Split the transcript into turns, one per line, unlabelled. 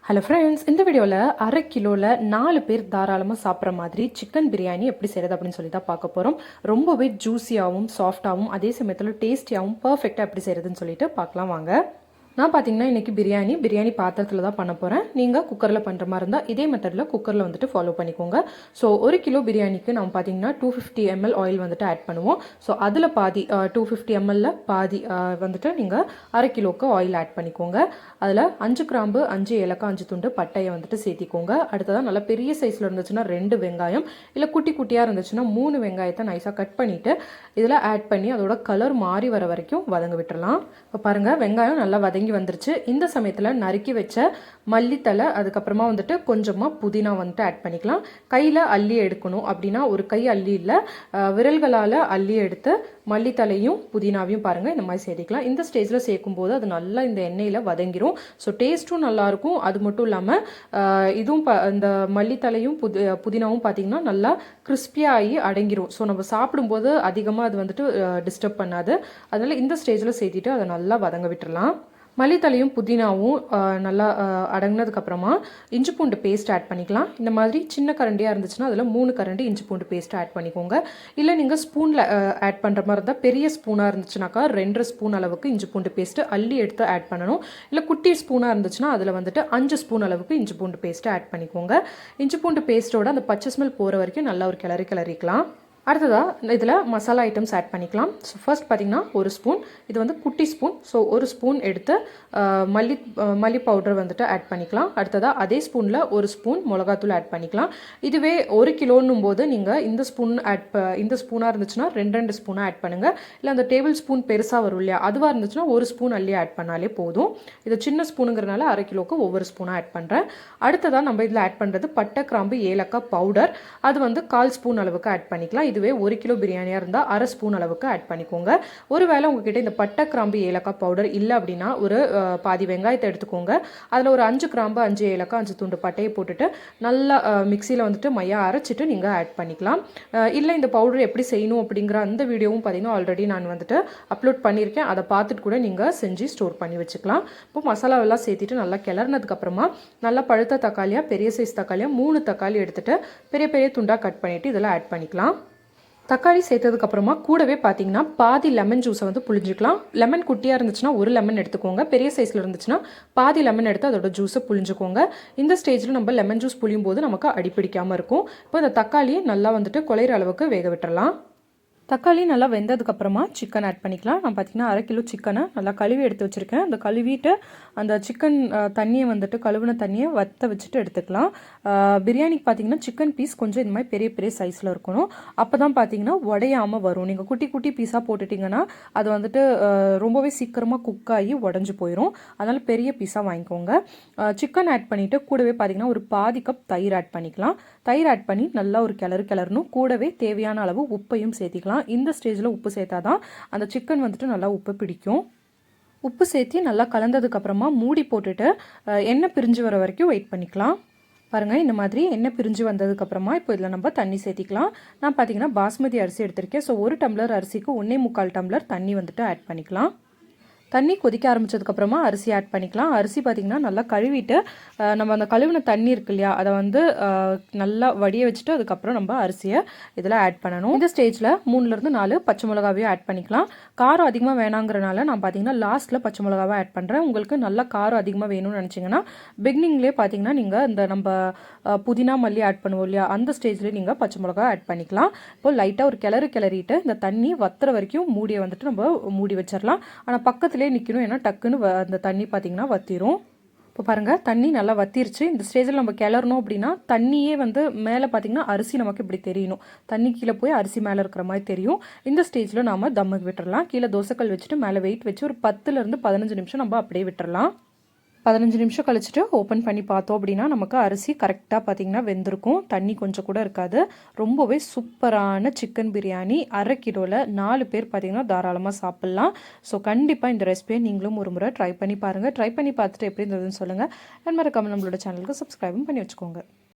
Hello friends, இந்த வீடியோவில் அரை கிலோவில் 4 பேர் தாராளமாக சாப்பிட்ற மாதிரி சிக்கன் பிரியாணி எப்படி செய்கிறது அப்படின்னு சொல்லி தான் பார்க்க போகிறோம். ரொம்பவே ஜூஸியாகவும் சாஃப்டாகவும் அதே சமயத்தில் டேஸ்டியாகவும் பர்ஃபெக்டாக எப்படி செய்கிறதுன்னு சொல்லிட்டு பார்க்கலாம் வாங்க. நான் பார்த்தீங்கன்னா இன்றைக்கி பிரியாணி பாத்திரத்தில் தான் பண்ண போகிறேன். நீங்கள் குக்கரில் பண்ணுற மாதிரி இருந்தால் இதே மெத்தடில் குக்கரில் வந்துட்டு ஃபாலோ பண்ணிக்கோங்க. ஸோ 1 கிலோ பிரியாணிக்கு நம்ம பார்த்தீங்கன்னா 250 ml ஆயில் வந்துட்டு ஆட் பண்ணுவோம். ஸோ அதில் பாதி 250 ml பாதி வந்துட்டு நீங்கள் அரை கிலோவுக்கு ஆயில் ஆட் பண்ணிக்கோங்க. அதில் 5 கிராம்பு, 5 ஏலக்காய், 5 துண்டு பட்டையை வந்துட்டு சேர்த்திக்கோங்க. அடுத்ததான் நல்லா பெரிய சைஸில் இருந்துச்சுன்னா 2 வெங்காயம், இல்லை குட்டி குட்டியாக இருந்துச்சுன்னா 3 வெங்காயத்தை நைஸாக கட் பண்ணிவிட்டு இதில் ஆட் பண்ணி அதோட கலர் மாறி வர வரைக்கும் வதங்க விட்டுறலாம். இப்போ பாருங்கள், வெங்காயம் நல்லா வந்துருச்சு. இந்த சமயத்தில் நறுக்கி வச்ச மல்லித்தலை, அதுக்கப்புறமா வந்துட்டு கொஞ்சமாக புதினா வந்துட்டு ஆட் பண்ணிக்கலாம். கையில் அள்ளி எடுக்கணும் அப்படின்னா ஒரு கை அள்ளி இல்லை, விரல்களால் அள்ளி எடுத்து மல்லித்தலையும் புதினாவையும் பாருங்கள் இந்த மாதிரி சேர்த்திக்கலாம். இந்த ஸ்டேஜில் சேர்க்கும்போது அது நல்லா இந்த எண்ணெயில் வதங்கிரும். ஸோ டேஸ்ட்டும் நல்லாயிருக்கும். அது மட்டும் இல்லாமல் இதுவும் இந்த மல்லித்தலையும் புதினாவும் பார்த்திங்கன்னா நல்லா கிறிஸ்பியாக ஆகி அடங்கிரும். ஸோ நம்ம சாப்பிடும்போது அதிகமாக அது வந்துட்டு டிஸ்டர்ப் பண்ணாது. அதனால் இந்த ஸ்டேஜில் சேர்த்திட்டு அதை நல்லா வதங்க விட்டுறலாம். மல்லித்தலையும் புதினாவும் நல்லா அடங்கினதுக்கப்புறமா இஞ்சி பூண்டு பேஸ்ட் ஆட் பண்ணிக்கலாம். இந்த மாதிரி சின்ன கரண்டியாக இருந்துச்சுன்னா அதில் 3 கரண்டி இஞ்சி பூண்டு பேஸ்ட் ஆட் பண்ணிக்கோங்க. இல்லை நீங்கள் ஸ்பூனில் ஆட் பண்ணுற மாதிரி இருந்தால் பெரிய ஸ்பூனாக இருந்துச்சுனாக்கா 2 ஸ்பூன் அளவுக்கு இஞ்சி பூண்டு பேஸ்ட்டு அள்ளி எடுத்து ஆட் பண்ணணும். இல்லை குட்டி ஸ்பூனாக இருந்துச்சுன்னா அதில் வந்துட்டு 5 ஸ்பூன் அளவுக்கு இஞ்சி பூண்டு பேஸ்ட்டு ஆட் பண்ணிக்கோங்க. இஞ்சி பூண்டு பேஸ்ட்டோட அந்த பச்சை ஸ்மெல் போகிற வரைக்கும் நல்லா ஒரு கிளறிக்கலாம். அடுத்ததாக இதில் மசாலா ஐட்டம்ஸ் ஆட் பண்ணிக்கலாம். ஸோ ஃபர்ஸ்ட் பார்த்திங்கன்னா 1 ஸ்பூன், இது வந்து குட்டி ஸ்பூன். ஸோ 1 ஸ்பூன் எடுத்து மல்லி பவுடர் வந்துட்டு ஆட் பண்ணிக்கலாம். அடுத்ததாக அதே ஸ்பூனில் 1 ஸ்பூன் மிளகாத்தூள் ஆட் பண்ணிக்கலாம். இதுவே 1 கிலோன்னும் போது நீங்கள் இந்த ஸ்பூனாக இருந்துச்சுன்னா 2 ஸ்பூனாக ஆட் பண்ணுங்கள். இல்லை அந்த டேபிள் ஸ்பூன் பெருசாக வரும் இல்லையா, அதுவாக இருந்துச்சுன்னா 1 ஸ்பூன் அள்ளி ஆட் பண்ணாலே போதும். இது சின்ன ஸ்பூனுங்கிறனால அரை கிலோவுக்கு ஒவ்வொரு ஸ்பூனாக ஆட் பண்ணுறேன். அடுத்ததாக நம்ம இதில் ஆட் பண்ணுறது பட்டை, கிராம்பு, ஏலக்காய் பவுடர். அது வந்து 1/4 ஸ்பூன் அளவுக்கு ஆட் பண்ணிக்கலாம். இதுவே 1 கிலோ பிரியாணியாக இருந்தால் அரை ஸ்பூன் அளவுக்கு ஆட் பண்ணிக்கோங்க. ஒருவேளை உங்ககிட்ட இந்த பட்டை, கிராம்பு, ஏலக்காய் பவுடர் இல்லை அப்படின்னா ஒரு பாதி வெங்காயத்தை எடுத்துக்கோங்க. அதில் ஒரு 5 கிராம்பு, 5 ஏலக்காய், 5 துண்டு பட்டையை போட்டுட்டு நல்லா மிக்சியில் வந்துட்டு மையாக அரைச்சிட்டு நீங்கள் ஆட் பண்ணிக்கலாம். இல்லை இந்த பவுடர் எப்படி செய்யணும் அப்படிங்கிற அந்த வீடியோவும் பார்த்தீங்கன்னா ஆல்ரெடி நான் வந்துட்டு அப்லோட் பண்ணியிருக்கேன். அதை பார்த்துட்டு கூட நீங்கள் செஞ்சு ஸ்டோர் பண்ணி வச்சுக்கலாம். இப்போ மசாலாவெல்லாம் சேர்த்துட்டு நல்லா கிளறினதுக்கப்புறமா நல்லா பழுத்த தக்காளியாக, பெரிய சைஸ் தக்காளியாக 3 தக்காளி எடுத்துகிட்டு பெரிய பெரிய துண்டாக கட் பண்ணிவிட்டு இதில் ஆட் பண்ணிக்கலாம். தக்காளி சேர்த்ததுக்கப்புறமா கூடவே பார்த்தீங்கன்னா பாதி லெமன் ஜூஸை வந்து புழிஞ்சிக்கலாம். லெமன் குட்டியாக இருந்துச்சுன்னா 1 லெமன் எடுத்துக்கோங்க. பெரிய சைஸில் இருந்துச்சுன்னா பாதி லெமன் எடுத்து அதோட ஜூஸை புழிஞ்சுக்கோங்க. இந்த ஸ்டேஜில் நம்ம லெமன் ஜூஸ் புழியும் போது நமக்கு அடிப்பிடிக்காமல் இருக்கும். இப்போ இந்த தக்காளியை நல்லா வந்துட்டு குழையிற அளவுக்கு வேக விட்டுறலாம். தக்காளி நல்லா வெந்ததுக்கப்புறமா சிக்கன் ஆட் பண்ணிக்கலாம். நான் பார்த்திங்கன்னா அரை கிலோ சிக்கனை நல்லா கழுவி எடுத்து வச்சுருக்கேன். அந்த கழுவிட்டு அந்த சிக்கன் தண்ணியை வந்துட்டு கழுவின தண்ணியை வற்ற வச்சுட்டு எடுத்துக்கலாம். பிரியாணிக்கு பார்த்திங்கன்னா சிக்கன் பீஸ் கொஞ்சம் இந்த மாதிரி பெரிய பெரிய சைஸில் இருக்கணும். அப்போ தான் பார்த்திங்கன்னா உடையாமல் வரும். நீங்கள் குட்டி குட்டி பீஸாக போட்டுட்டிங்கன்னா அது வந்துட்டு ரொம்பவே சீக்கிரமாக குக் ஆகி உடஞ்சி போயிடும். அதனால் பெரிய பீஸாக வாங்கிக்கோங்க. சிக்கன் ஆட் பண்ணிவிட்டு கூடவே பார்த்திங்கன்னா ஒரு பாதி கப் தயிர் ஆட் பண்ணிக்கலாம். தயிர் ஆட் பண்ணி நல்லா ஒரு கிளறணும். கூடவே தேவையான அளவு உப்பையும் சேர்த்திக்கலாம். இந்த ஸ்டேஜில் உப்பு சேர்த்தா தான் அந்த சிக்கன் வந்துட்டு நல்லா உப்பு பிடிக்கும். உப்பு சேர்த்து நல்லா கலந்ததுக்கப்புறமா மூடி போட்டுட்டு எண்ணெய் பிரிஞ்சு வர வரைக்கும் வெயிட் பண்ணிக்கலாம். பாருங்கள், இந்த மாதிரி எண்ணெய் பிரிஞ்சு வந்ததுக்கப்புறமா இப்போ இதில் நம்ம தண்ணி சேர்த்திக்கலாம். நான் பார்த்தீங்கன்னா பாஸ்மதி அரிசி எடுத்திருக்கேன். ஸோ 1 டம்ளர் அரிசிக்கு 1.25 டம்ளர் தண்ணி வந்துட்டு ஆட் பண்ணிக்கலாம். தண்ணி கொதிக்க ஆரம்பித்ததுக்கப்புறமா அரிசி ஆட் பண்ணிக்கலாம். அரிசி பார்த்திங்கன்னா நல்லா கழுவிட்டு நம்ம அந்த கழுவின தண்ணி இருக்கு இல்லையா, அதை வந்து நல்லா வடிய வச்சுட்டு அதுக்கப்புறம் நம்ம அரிசியை இதில் ஆட் பண்ணணும். இந்த ஸ்டேஜில் 3லேருந்து 4 பச்சை மிளகாவையும் ஆட் பண்ணிக்கலாம். காரம் அதிகமாக வேணாங்கிறனால நான் பார்த்திங்கன்னா லாஸ்ட்டில் பச்சை மிளகாவை ஆட் பண்ணுறேன். உங்களுக்கு நல்லா காரம் அதிகமாக வேணும்னு நினச்சிங்கன்னா பிகினிங்லேயே பார்த்திங்கன்னா நீங்கள் இந்த நம்ம புதினா மல்லி ஆட் பண்ணுவோம் இல்லையா, அந்த ஸ்டேஜ்லேயே நீங்கள் பச்சை மிளகா ஆட் பண்ணிக்கலாம். இப்போ லைட்டாக ஒரு கிளறிட்டு இந்த தண்ணி வத்துற வரைக்கும் மூடியை வந்துட்டு நம்ம மூடி வச்சிடலாம். ஆனால் பக்கத்தில் நிற்கணும், ஏன்னா டக்குன்னு அந்த தண்ணி பார்த்தீங்கன்னா வத்திரும். இப்போ பாருங்கள், தண்ணி நல்லா வத்திருச்சு. இந்த ஸ்டேஜில் நம்ம கிளறணும் அப்படின்னா தண்ணியே வந்து மேலே பார்த்தீங்கன்னா அரிசி நமக்கு இப்படி தெரியணும். தண்ணி கீழே போய் அரிசி மேலே இருக்கிற மாதிரி தெரியும். இந்த ஸ்டேஜில் நாம் தம்முக்கு விட்டுறலாம். கீழே தோசைக்கல் வச்சுட்டு மேலே வெயிட் வச்சு ஒரு 10லேருந்து 15 நிமிஷம் நம்ம அப்படியே விட்டுறலாம். 15 நிமிஷம் கழிச்சுட்டு ஓப்பன் பண்ணி பார்த்தோம் அப்படின்னா நமக்கு அரிசி கரெக்டாக பார்த்திங்கன்னா வெந்திருக்கும். தண்ணி கொஞ்சம் கூட இருக்காது. ரொம்பவே சூப்பரான சிக்கன் பிரியாணி அரை கிலோவில் 4 பேர் பார்த்திங்கன்னா தாராளமாக சாப்பிட்லாம். ஸோ கண்டிப்பாக இந்த ரெசிபியை நீங்களும் ஒரு முறை ட்ரை பண்ணி பாருங்கள். ட்ரை பண்ணி பார்த்துட்டு எப்படி இருந்ததுன்னு சொல்லுங்கள். அண்ட் மறக்காம நம்மளோட சேனலுக்கு சப்ஸ்கிரைபும் பண்ணி வச்சுக்கோங்க.